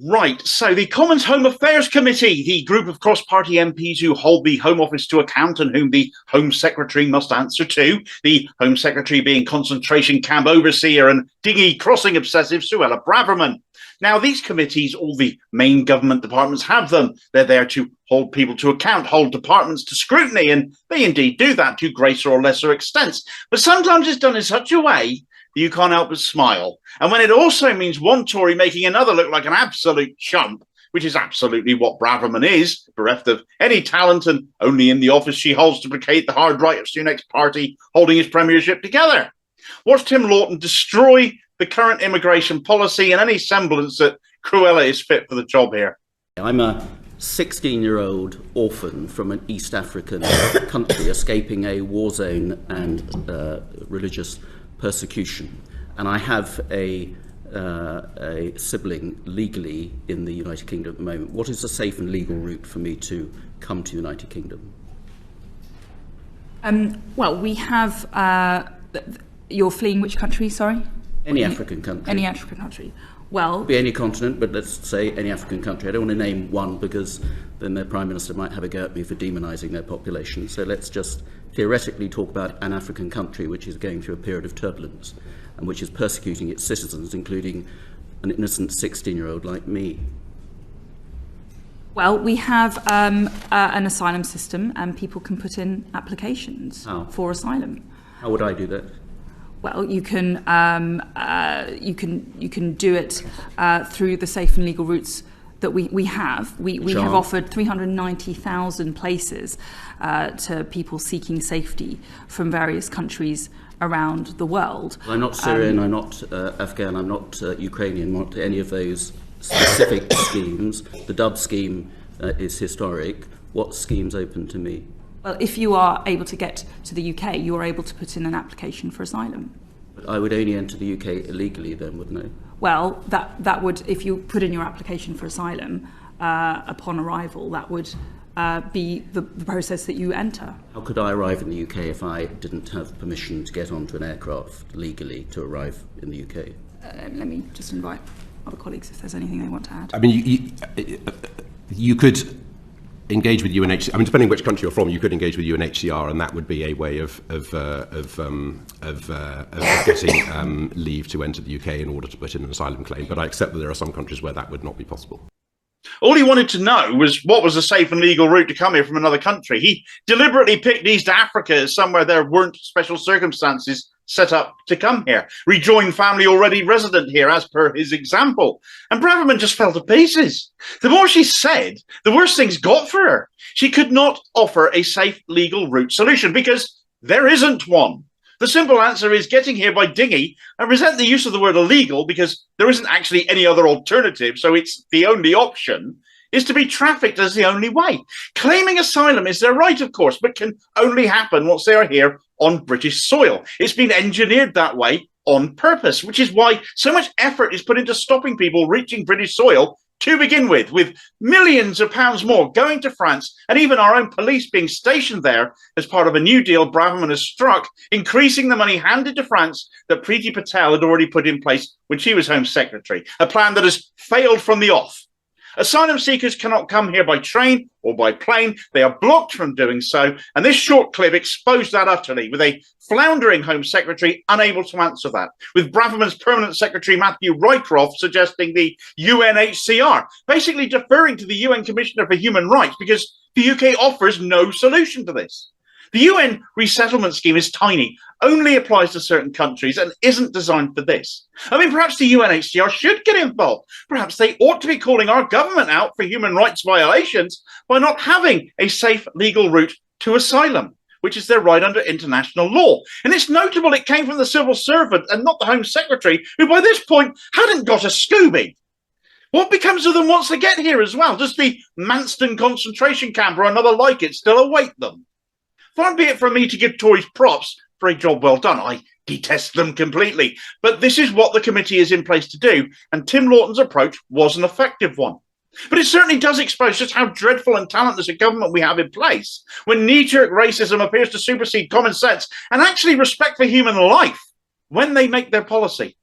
Right, so the Commons Home Affairs Committee, the group of cross-party MPs who hold the Home Office to account and whom the Home Secretary must answer to, the Home Secretary being concentration camp overseer and dinghy crossing obsessive Suella Braverman. Now, these committees, all the main government departments have them. They're there to hold people to account, hold departments to scrutiny, and they indeed do that to greater or lesser extents. But sometimes it's done in such a way you can't help but smile. And when it also means one Tory making another look like an absolute chump, which is absolutely what Braverman is, bereft of any talent and only in the office she holds to placate the hard right of Sunak's party holding his premiership together. Watch Tim Loughton destroy the current immigration policy and any semblance that Cruella is fit for the job here. I'm a 16-year-old orphan from an East African country escaping a war zone and religious persecution, and I have a sibling legally in the United Kingdom at the moment. What is a safe and legal route for me to come to the United Kingdom? Well, we have... you're fleeing which country, sorry? Any African country. Any African country. Well... Could be any continent, but let's say any African country. I don't want to name one because then their Prime Minister might have a go at me for demonising their population. So let's just theoretically talk about an African country which is going through a period of turbulence and which is persecuting its citizens, including an innocent 16-year-old like me. Well, we have an asylum system and people can put in applications for asylum. How would I do that? Well, you can do it through the safe and legal routes that we have. We have offered 390,000 places to people seeking safety from various countries around the world. I'm not Syrian, I'm not Afghan, I'm not Ukrainian, not any of those specific schemes. The Dove scheme is historic. What scheme's open to me? Well, if you are able to get to the UK, you are able to put in an application for asylum. But I would only enter the UK illegally then, wouldn't I? Well, that would, if you put in your application for asylum upon arrival, that would be the process that you enter. How could I arrive in the UK if I didn't have permission to get onto an aircraft legally to arrive in the UK? Let me just invite other colleagues if there's anything they want to add. I mean, you could engage with UNHCR. I mean, depending which country you're from, you could engage with UNHCR, and that would be a way of getting leave to enter the UK in order to put in an asylum claim. But I accept that there are some countries where that would not be possible. All he wanted to know was what was a safe and legal route to come here from another country. He deliberately picked East Africa as somewhere there weren't special circumstances set up to come here. Rejoin family already resident here, as per his example. And Braverman just fell to pieces. The more she said, the worse things got for her. She could not offer a safe, legal route solution because there isn't one. The simple answer is getting here by dinghy. I resent the use of the word illegal because there isn't actually any other alternative, so it's the only option, is to be trafficked as the only way. Claiming asylum is their right, of course, but can only happen once they are here on British soil. It's been engineered that way on purpose, which is why so much effort is put into stopping people reaching British soil to begin with millions of pounds more going to France and even our own police being stationed there as part of a new deal Braverman has struck, increasing the money handed to France that Priti Patel had already put in place when she was Home Secretary, a plan that has failed from the off. Asylum seekers cannot come here by train or by plane. They are blocked from doing so. And this short clip exposed that utterly, with a floundering Home Secretary unable to answer that, with Braverman's Permanent Secretary Matthew Rycroft suggesting the UNHCR, basically deferring to the UN Commissioner for Human Rights because the UK offers no solution to this. The UN resettlement scheme is tiny, only applies to certain countries and isn't designed for this. I mean, perhaps the UNHCR should get involved. Perhaps they ought to be calling our government out for human rights violations by not having a safe legal route to asylum, which is their right under international law. And it's notable it came from the civil servant and not the Home Secretary, who by this point hadn't got a Scooby. What becomes of them once they get here as well? Does the Manston concentration camp or another like it still await them? Far be it from me to give Tories props for a job well done. I detest them completely. But this is what the committee is in place to do, and Tim Loughton's approach was an effective one. But it certainly does expose just how dreadful and talentless a government we have in place when knee-jerk racism appears to supersede common sense and actually respect for human life when they make their policy.